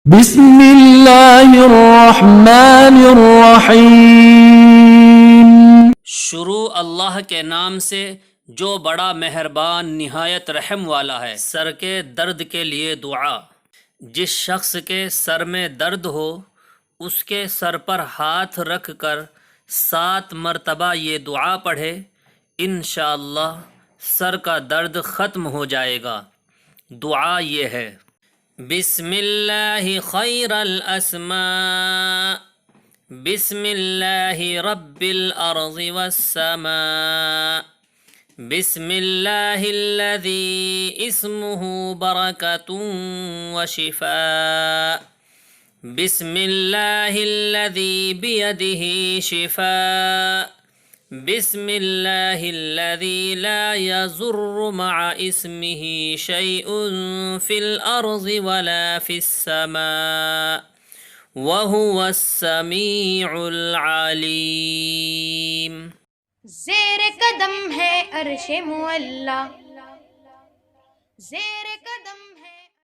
بسم اللہ الرحمن الرحیم۔ شروع اللہ کے نام سے جو بڑا مہربان نہایت رحم والا ہے۔ سر کے درد کے لیے دعا۔ جس شخص کے سر میں درد ہو اس کے سر پر ہاتھ رکھ کر 7 مرتبہ یہ دعا پڑھے، انشاءاللہ سر کا درد ختم ہو جائے گا۔ دعا یہ ہے: بسم اللہ خیر الاسماء، بسم اللہ رب الارض والسماء، بسم اللہ الذی اسمہ برکۃ وشفاء، بسم اللہ الذی بیدہ شفاء، بسم اللہ الذی لا یضر مع اسمہ شیء فی الارض ولا فی السماء وَهُوَ السَّمِيعُ الْعَلِيمُ۔ زیر قدم ہے عرش معلی، زیر قدم